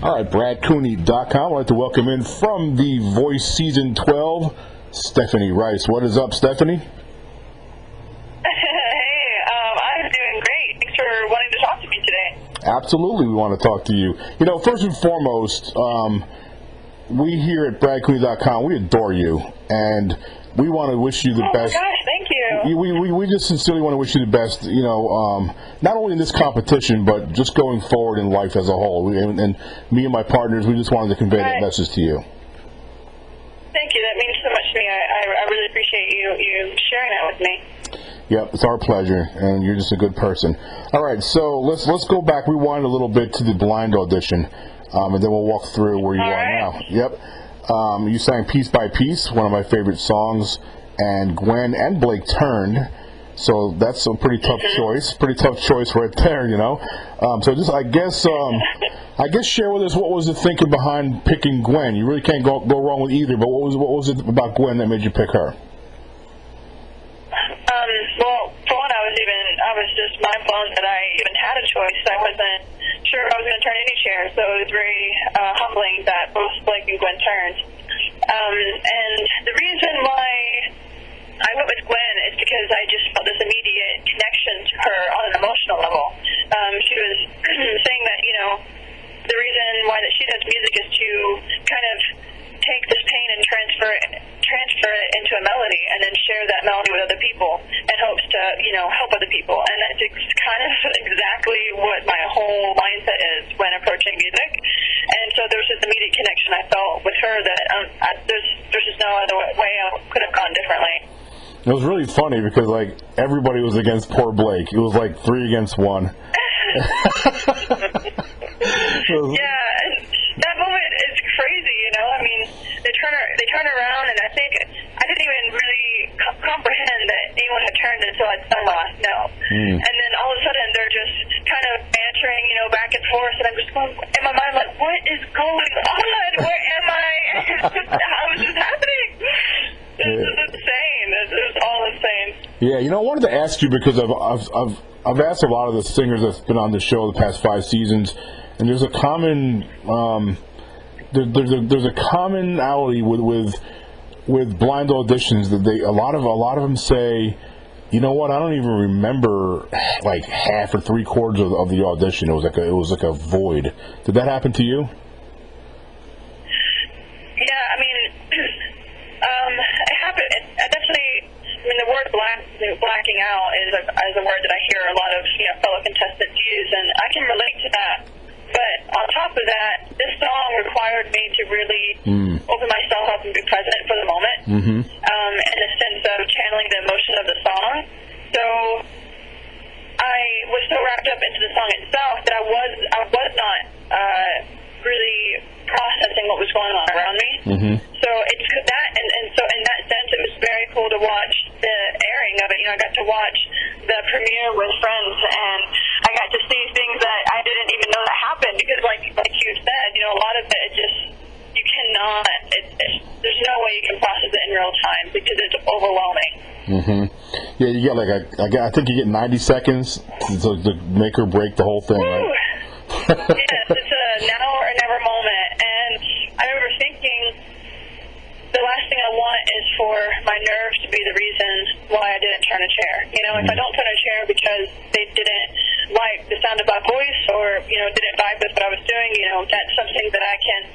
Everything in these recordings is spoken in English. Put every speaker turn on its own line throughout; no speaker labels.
All right, BradCooney.com. I'd like to welcome in from The Voice Season 12, Stephanie Rice. What is up, Stephanie?
Hey, I'm doing great. Thanks for wanting to talk to me today.
Absolutely, we want to talk to you. You know, first and foremost, we here at BradCooney.com, we adore you, and we want to wish you the best.
Oh my gosh, thank you.
We just sincerely want to wish you the best, you know, not only in this competition, but just going forward in life as a whole. And me and my partners, we just wanted to convey that message to you.
Thank you. That means so much to me. I really appreciate you sharing that with me.
Yep, it's our pleasure, and you're just a good person. All right, so let's go back, rewind a little bit to the blind audition, and then we'll walk through where you are now. Yep. You sang Piece by Piece, one of my favorite songs, and Gwen and Blake turned, so that's a pretty tough choice. Pretty tough choice right there, you know. So just I guess share with us what was the thinking behind picking Gwen. You really can't go wrong with either, but what was it about Gwen that made you pick her?
Well, for one, I was just mind blown that I even had a choice. I wasn't sure if I was going to turn any chair, so it was very humbling that both Blake and Gwen turned. And the reason why I went with Gwen is because I just felt this immediate connection to her on an emotional level. She was saying that, you know, the reason why that she does music is to kind of take this pain and transfer it into a melody, and then share that melody with other people in hopes to, you know, help other people. And that's kind of exactly what my whole mindset is when approaching music. And so there was this immediate connection I felt with her that there's just no other way I could have gone differently.
It was really funny because, like, everybody was against poor Blake. It was like 3 against 1.
Yeah, and that moment is crazy, you know. I mean, they turn around, and I think I didn't even really comprehend that anyone had turned until I'd sung my last note. And then all of a sudden, they're just kind of bantering, you know, back and forth, and I'm just going in my mind like, what is going on? Where am I? How is this happening? This is insane. This is all insane.
Yeah, you know, I wanted to ask you because I've asked a lot of the singers that's been on the show the past 5 seasons, and there's a common there's a commonality with blind auditions that a lot of them say, you know what, I don't even remember like half or 3/4 of the audition. It was like a void. Did that happen to you?
Yeah, I mean, it happened. I definitely. I mean, the word blacking out is a word that I hear a lot of, you know, fellow contestants use, and I can relate to that. But on top of that, this song required me to really open myself up and be present for the moment, in a sense of channeling the emotion of the song. So I was so wrapped up into the song itself that I was not really processing what was going on around me. So it's that, and so in that sense, it was very cool to watch the airing of it. You know, I got to watch the premiere with friends, and I got to see things that I didn't even know that happened because, like you said, you know, a lot of it just you cannot. There's no way you can process it in real time because it's overwhelming.
Yeah, you get I think you get 90 seconds to make or break the whole thing, right?
Yes, it's a now or never moment, and I remember thinking the last thing I want is for my nerves to be the reason why I didn't turn a chair. You know, if I don't turn a chair because they didn't like the sound of my voice or, you know, didn't vibe with what I was doing, you know, that's something that I can,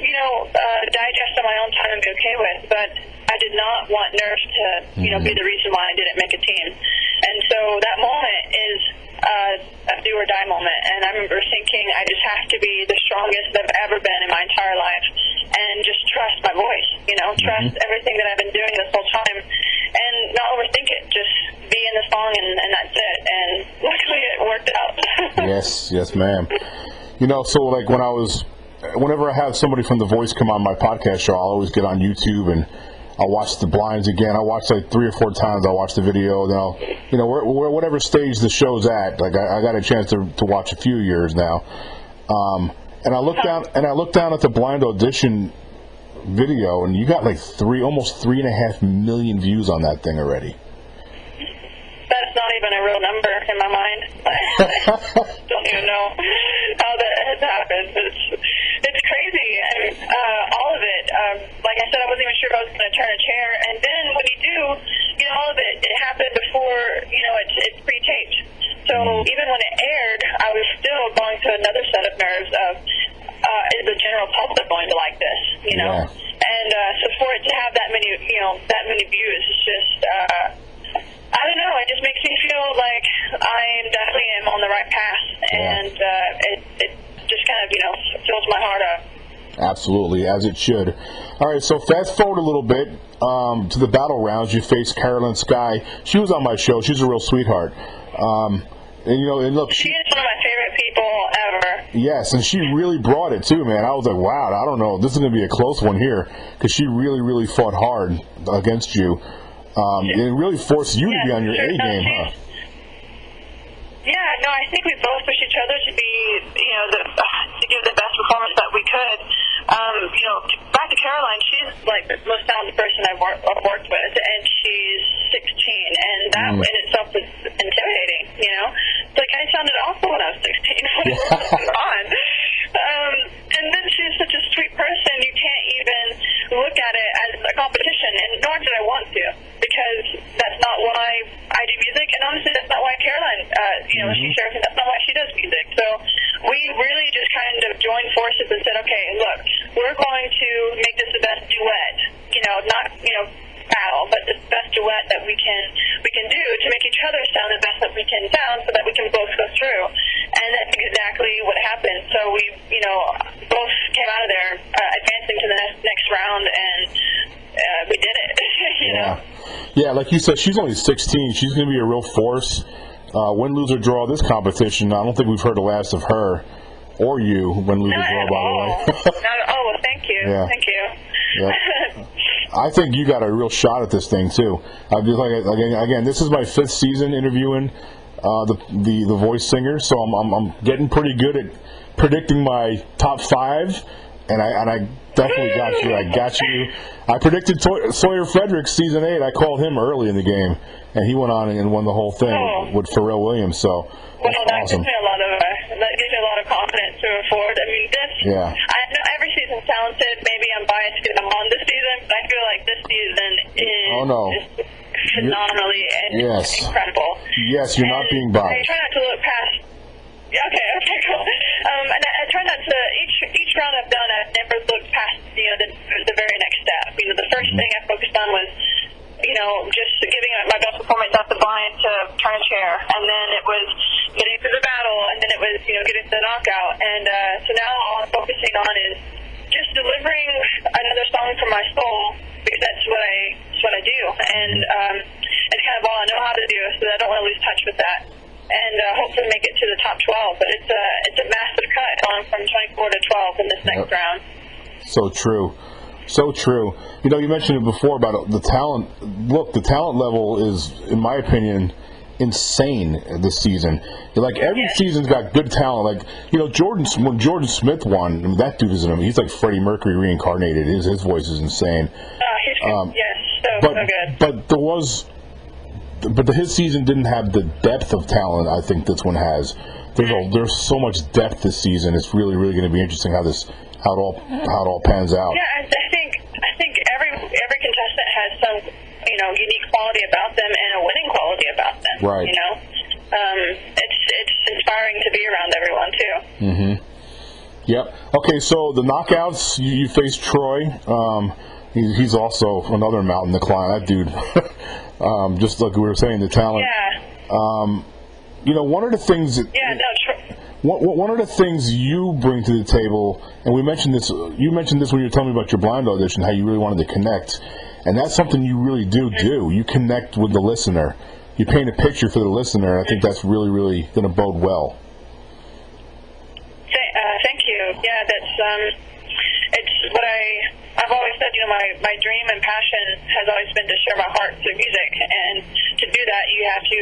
you know, digest on my own time and be okay with. But I did not want nerves to, you know, be the reason why I didn't make a team. And so that moment is a do or die moment, and I remember thinking I just have to be the strongest I've ever been in my entire life and just trust my voice, you know, trust everything that I've been doing this whole time and not overthink it, just be in the song and that's it, and luckily it worked out.
Yes ma'am. You know, so like whenever I have somebody from The Voice come on my podcast show, I'll always get on YouTube and I'll watch the blinds again. I watch like 3 or 4 times. I'll watch the video. Then I'll, you know, whatever stage the show's at. Like I got a chance to watch a few years now. And I look down at the blind audition video, and you got like almost 3.5 million views on that thing already.
That's not even a real number in my mind. I don't even know how that has happened. all of it. Like I said, I wasn't even sure if I was going to turn a chair. And then when you do, all of it happened before, it's pre-taped. So even when it aired, I was still going through another set of nerves of, is the general public going to like this,
Yeah.
And so for it to have that many views, it's just, I don't know, it just makes me feel like I definitely am on the right path.
Yeah.
And it just kind of, fills my heart up.
Absolutely, as it should. All right, so fast forward a little bit to the battle rounds. You faced Carolyn Sky. She was on my show. She's a real sweetheart. And look,
she is one of my favorite people ever.
Yes, and she really brought it too, man. I was like, wow, I don't know, this is going to be a close one here, because she really, really fought hard against you. It really forced you to be on your A game, huh?
Yeah, no, I think we both pushed each other to be, to give the best performance that we could. Back to Caroline, she's like the most talented person I've worked with, and she's 16, and that in itself was intimidating. It's like I sounded awful when I was 16. What was going on? And then she's such a sweet person. You can't even look at it as a competition, and nor did I want to, because that's not why I do music, and honestly, that's not why Caroline, she shares, and that's not why she does music. So we really just kind of joined forces and said, okay, look, we're going to make this the best duet, not, battle, but the best duet that we can do to make each other sound the best that we can sound, so that we can both go through. And that's exactly what happened. So we, both came out of there advancing to the next round, and we did it.
Yeah, like you said, she's only 16. She's going to be a real force. Win, lose, or draw this competition. I don't think we've heard the last of her or you. Win, lose, or draw, by the way.
Not at all. Well, thank you.
Yeah.
Thank you.
Yep. I think you got a real shot at this thing too. I just again, this is my 5th season interviewing the voice singer, so I'm getting pretty good at predicting my top 5, and I definitely got you. I got you. I predicted Sawyer Fredericks season 8. I called him early in the game, and he went on and won the whole thing with Pharrell Williams. So that's awesome.
That gives me a lot of confidence to move forward. I mean, I know every season's talented. Maybe I'm biased because I'm on this season, but I feel like this season is phenomenally incredible.
Yes, you're not being biased.
I try not to look past. Okay, cool. And I try not to. Each round I've done, I've never looked past the very next step. The first thing I focused on was just giving my best performance off the blind to turn a chair, and then it was getting to the battle, and then it was getting to the knockout, and so now all I'm focusing on is just delivering another song from my soul, because that's what I do, and it's kind of all I know how to do, so I don't want to lose touch with that, and hopefully make it to the top 12. But it's a massive cut going from 24 to 12 in this next round. So true.
So true. You mentioned it before about the talent. Look, the talent level is, in my opinion, insane this season. Like every season's got good talent. Like when Jordan Smith won, I mean, that dude is he's like Freddie Mercury reincarnated. His voice is insane.
He's good. So good.
But his season didn't have the depth of talent I think this one has. There's so much depth this season. It's really, really going to be interesting how it all pans out.
Yeah, I think every contestant has some unique quality about them and a winning quality about them.
Right.
It's inspiring to be around everyone too.
Mhm. Yep. Okay, so the knockouts, you faced Troy. He's also another mountain to climb. That dude, just like we were saying, the talent.
Yeah.
One of the things. One of the things you bring to the table, and you mentioned this when you were telling me about your blind audition, how you really wanted to connect, and that's something you really do. You connect with the listener. You paint a picture for the listener, and I think that's really, really going to bode well.
Thank you. Yeah, it's what I've always said. My dream and passion has always been to share my heart through music, and to do that, you have to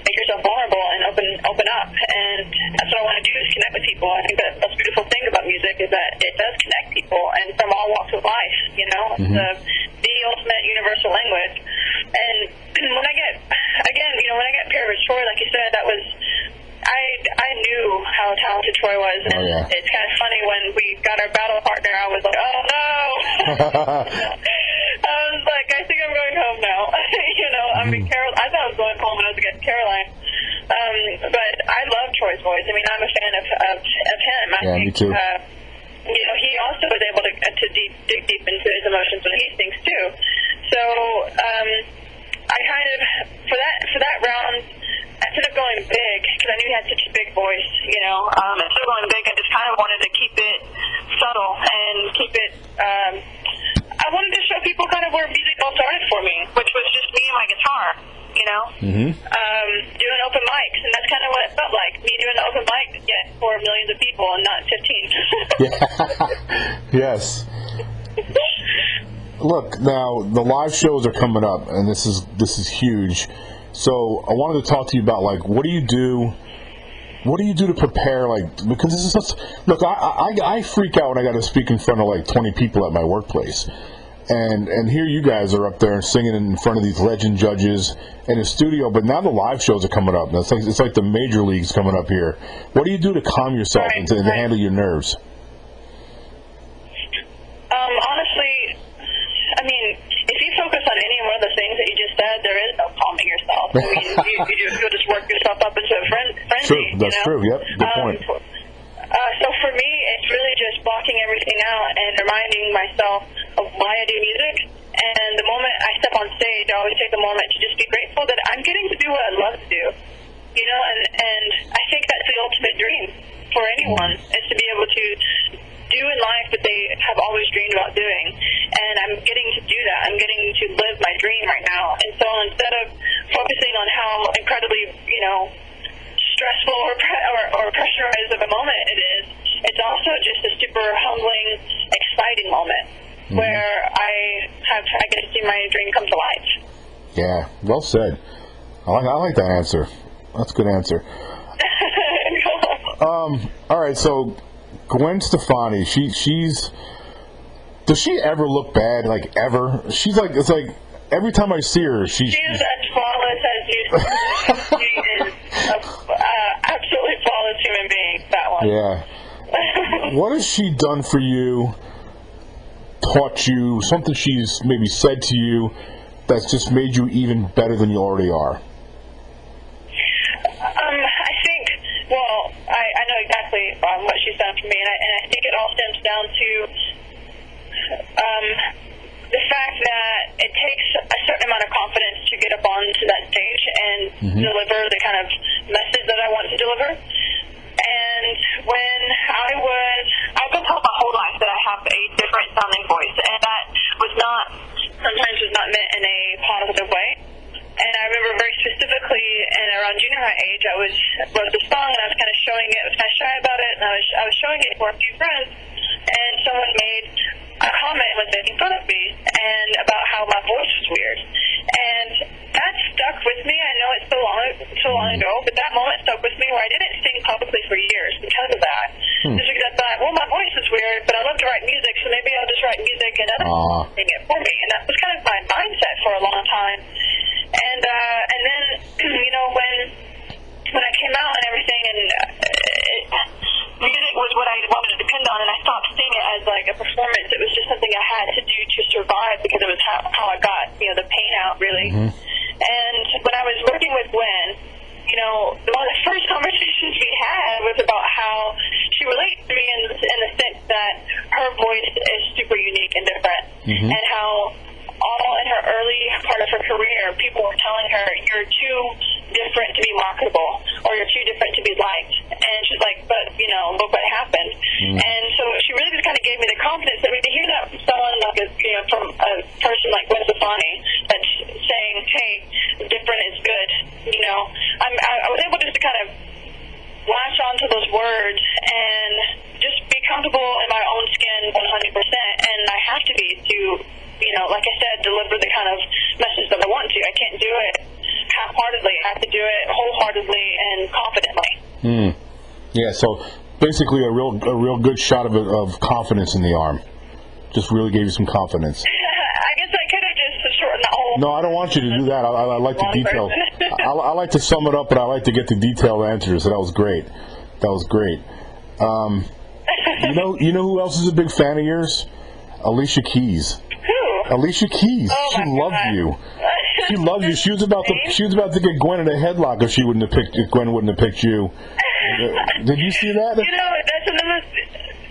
make yourself vulnerable and open up, and that's what I want to do, is connect with people. I think that the most beautiful thing about music is that it does connect people, and from all walks of life. It's the ultimate universal language. And when I get Peer of Troy, like you said, that was I knew how talented who Troy was. And it's kind of funny when we got our battle partner, I was like, oh no! I was like, I think I'm going home now. I mean, I thought I was going home when I was against Caroline. But I love Troy's voice. I mean, I'm a fan of him. I think,
me too.
He also was able to dig deep into his emotions when he sings too. So I kind of for that round, instead of going big, because I knew he had such a big voice, instead of going big, I just kind of wanted to keep it subtle and keep it. I wanted to show people kind of where music all started for me, which was just me and my guitar. Doing open mics, and that's kind of what it felt like. Me doing an open mic, yet for millions of people and not 15.
Yes. Look, now the live shows are coming up, and this is huge. So I wanted to talk to you about what do you do? What do you do to prepare? Because this is such. Look, I freak out when I got to speak in front of 20 people at my workplace. And here you guys are up there and singing in front of these legend judges in a studio, but now the live shows are coming up. It's like the major leagues coming up here. What do you do to calm yourself and to handle your nerves?
Honestly, I mean, if you focus on any one of the things that you just said, there is no calming yourself. I mean, you'll just work yourself up into a frenzy.
True, that's true. Yep, good point.
So for me, it's really just blocking everything out and reminding myself of why I do music. And the moment I step on stage, I always take a moment to just be grateful that I'm getting to do what I love to do. And I think that's the ultimate dream for anyone, is to be able to do in life that they have always dreamed about doing. And I'm getting to do that. I'm getting to live my dream right now. And so instead of focusing on how incredibly, stressful or pressurized of a moment it is, it's also just a super humbling, exciting moment where I get to see my dream come to life. Yeah,
well said. I like that answer. That's a good answer. All right, so Gwen Stefani, she's does she ever look bad? Ever? She's it's like every time I see her, she's
as flawless as you. She is absolutely flawless human being. That one.
Yeah. What has she done for you? Taught you something? She's maybe said to you that's just made you even better than you already are?
I think. Well, I know exactly what she's done for me, and I think it all stems down to the fact that it takes a certain amount of confidence to get up onto that stage and deliver the kind of message that I want to deliver. And when I've been told my whole life that I have a different sounding voice, and that sometimes was not meant in a positive way. And I remember very specifically, and around junior high age, I wrote the song, and I was kind of showing it. I was kind of shy about it, and I was showing it for a few friends, and someone made a comment, was making fun of me, and about how my voice was weird. And that stuck with me. I know it's so long ago, but that moment stuck with me, where I didn't sing publicly for years because of that. Just because I thought, well, my voice is weird, but I love to write music, so maybe I'll just write music and others will sing it for me. And that was kind of my mindset for a long time. And then, when I came out and everything, and music was what I wanted to depend on, and I stopped seeing it as a performance. It was just something I had to do to survive, because it was how I got the pain out, really. And when I was working with Gwen, one of the first conversations we had was about how she relates to me in the sense that her voice is super unique and different, and how all in her early part of her career, people were telling her, you're too different to be marketable, or you're too different to be liked. And she's like, but, look what happened. And so she really just kind of gave me the confidence. To hear that from someone from a person like Gwen Stefani, that's saying, hey, different is good. I was able just to kind of latch onto those words and just be comfortable in my own skin 100%. And I have to be to, like I said, deliver the kind of message that I want to. I can't do it half-heartedly. I have to do it wholeheartedly and confidently.
Yeah, so basically a real good shot of confidence in the arm. Just really gave you some confidence.
I guess I could have just shortened the whole...
No, I don't want you to do that. I like the detail. I like to sum it up, but I like to get the detailed answers. So that was great. You know who else is a big fan of yours? Alicia Keys.
Who?
Alicia Keys.
Oh,
she loved you. She loved you. She was about to get Gwen in a headlock if Gwen wouldn't have picked you. Did you see that?
You know,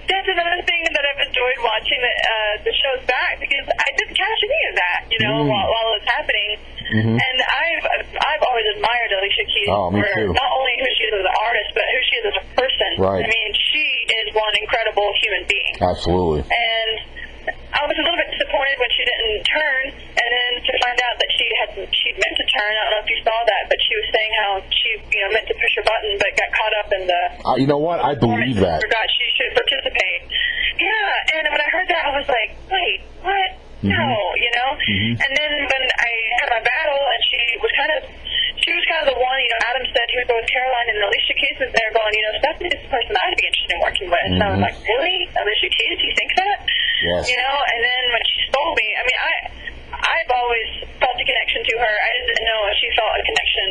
that's another thing that I've enjoyed watching the shows back, because I didn't catch any of that, while it was happening. And I've always admired Alicia Keys
for
not only who she is as an artist, but who she is as a person.
Right.
I mean, she is one incredible human being.
Absolutely.
And I was a little bit disappointed when she didn't turn, and then to find out that she meant to turn. I don't know if you saw that, but she was saying how she meant to push her button, but got caught up in the.
You know what? I believe that.
Forgot she should participate. Yeah, and when I heard that, I was like, wait, what? No, And then when I had my battle, and she was kind of the one. Adam said he would go with Caroline, and Alicia Keys was there going, Stephanie is the person I'd be interested in working with. And I was like, really? Alicia Keys? Do you think that?
Yes.
And then when she stole me, I mean, I've always felt a connection to her. I just didn't know if she felt a connection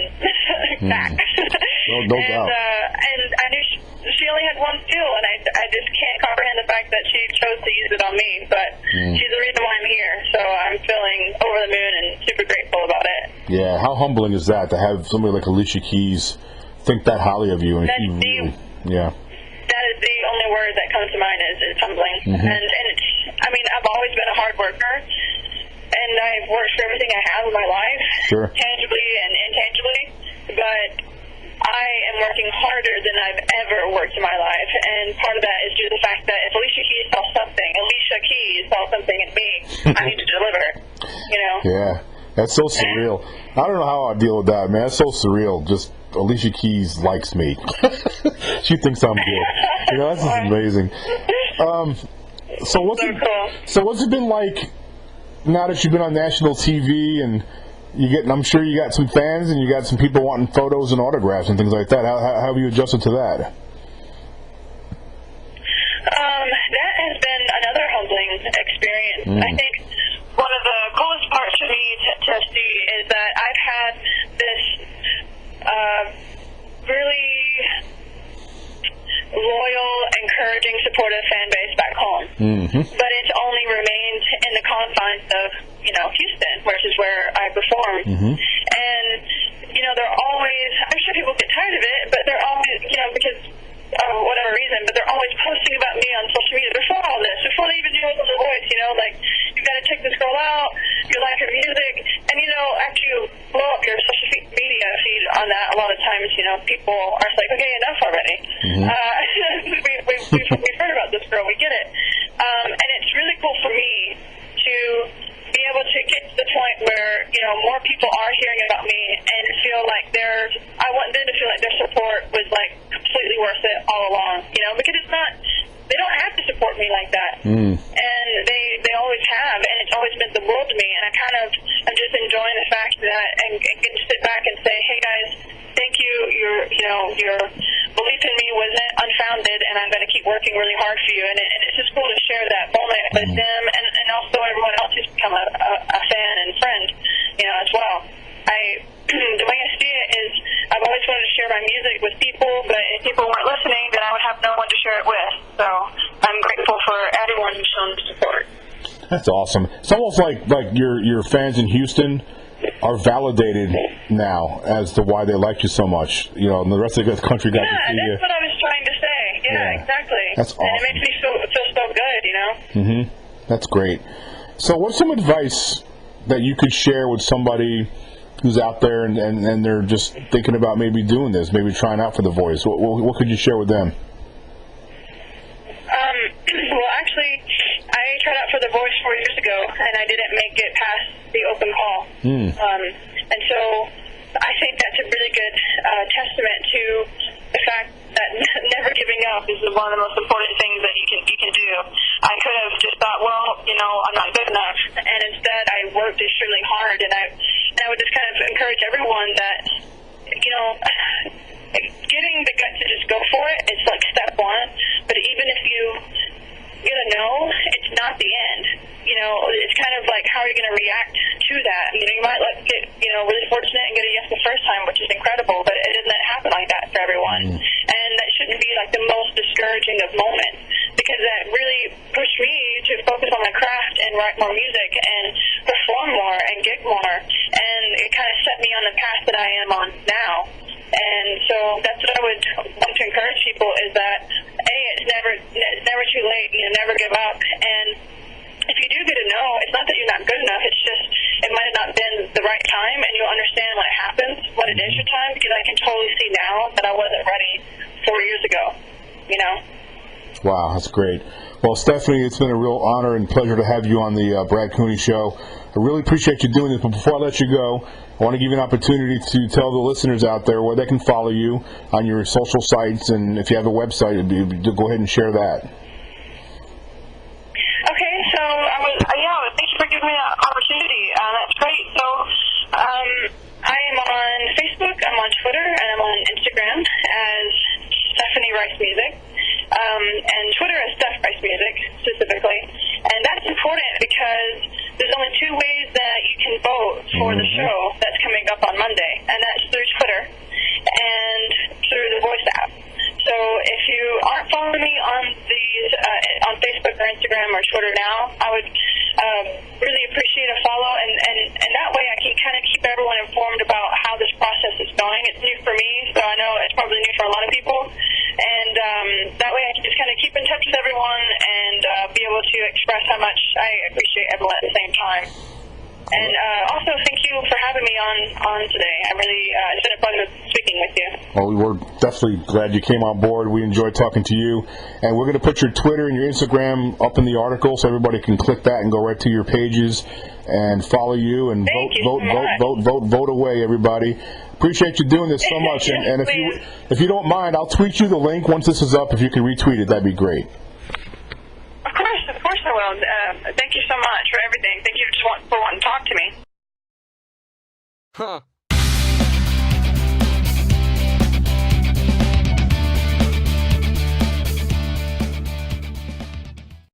back.
No doubt.
And I knew she only had one skill, and I just can't comprehend the fact that she chose to use it on me. But she's the reason why I'm here, so I'm feeling over the moon and super grateful about it.
Yeah, how humbling is that to have somebody like Alicia Keys think that highly of you? And yeah.
That is the only word that comes to mind is humbling. And it's, I mean, I've always been a hard worker, and I've worked for everything I have in my life, tangibly and intangibly, but I am working harder than I've ever worked in my life, and part of that is due to the fact that if Alicia Keys saw something in me, I need to deliver,
Yeah, that's so surreal. I don't know how I deal with that, man. That's so surreal. Just Alicia Keys likes me. She thinks I'm good. That's just amazing. So what's it been like now that you've been on national TV and I'm sure you got some fans and you got some people wanting photos and autographs and things like that. How have you adjusted to that?
That has been another humbling experience. I think one of the coolest parts for me to see is that I've had this really loyal, encouraging, supportive fan base back home. But it's only remained in the confines of, Houston, which is where I perform. And, they're always, I'm sure people get tired of it, but they're always, because of whatever reason, but they're always posting about me on social media before all this, before they even knew I was on The Voice, like, you've got to check this girl out, you like her music, and, after you blow up your social media feed on that, a lot of times, people are just like, okay, enough already. We've heard about this girl, we get it. And it's really cool for me to be able to get to the point where, more people are hearing about me and feel like I want them to feel like their support was, like, completely worth it all along, because it's not, they don't have to support me like that. And they always have, and it's always meant the world to me, and I'm just enjoying the fact that, and get to sit back and say, hey guys, thank you, your belief in me wasn't unfounded, and I'm going to keep working really hard for you, and it's just cool to share that moment with them, and also everyone else who's become a fan and friend, as well. The way I see it is, I've always wanted to share my music with people, but if people weren't listening, then I would have no one to share it with. So I'm grateful for everyone who's shown the support.
That's awesome. It's almost like your fans in Houston are validated now as to why they like you so much. And the rest of the country got to see you.
That's what I was trying to say. Yeah, exactly.
That's awesome.
And it makes me feel so good,
That's great. So what's some advice that you could share with somebody who's out there and they're just thinking about maybe doing this, maybe trying out for The Voice? What could you share with them?
Well, actually, I tried out for The Voice 4 years ago, and I didn't make it past the open call. And so I think that's a really good testament to the fact that never giving up is one of the most important things that you can do. I could have just thought, well, I'm not good enough, and instead I worked extremely hard, and I would just kind of encourage everyone that, getting the guts to just go for it is like step one, but even if you get a no, it's not the end. It's kind of like, how are you going to react to that? You might get, really fortunate and get a yes the first time, which is incredible, but it doesn't happen like that for everyone. And that should shouldn't be like the most discouraging of moments, because that really pushed me to focus on my craft and write more music and perform more and gig more, and it kind of set me on the path that I am on now. And so that's what I would want to encourage people, is that it's never too late. Never give up. And if you do get a no, it's not that you're not good enough. It's just it might have not been the right time, and you'll understand when it happens when it is your time. Because I can totally see now that I wasn't ready 4 years ago.
Wow, that's great. Well, Stephanie, it's been a real honor and pleasure to have you on the Brad Cooney Show. I really appreciate you doing this, but before I let you go, I want to give you an opportunity to tell the listeners out there where they can follow you on your social sites, and if you have a website, go ahead and share that.
Okay, so thank you for giving me that opportunity. That's great. So I am on Facebook, I'm on Twitter, and I'm on Instagram as Stephanie Writes Music. And Twitter is Steph Writes Music, specifically. And that's important because there's only 2 ways that you can vote for the show that's coming up on Monday, and that's through Twitter and through the Voice app. So if you aren't following me on these on Facebook or Instagram or Twitter now, I would really appreciate a follow, and that way I can kind of keep everyone informed about how this process is going. It's new for me, so I know it's probably new for a lot of people, and that way I can just kind of keep in touch with everyone and be able to express how much I appreciate everyone at the same time. And also, thank you for having me on today. I really, it's been a pleasure speaking with you.
Well, we're definitely glad you came on board. We enjoyed talking to you. And we're going to put your Twitter and your Instagram up in the article so everybody can click that and go right to your pages and follow you and vote away, everybody. Appreciate you doing this so much. And if you don't mind, I'll tweet you the link once this is up. If you can retweet it, that'd be great.
Of course I will. Thank you so much for everything. Thank you for wanting to talk to me.
Huh.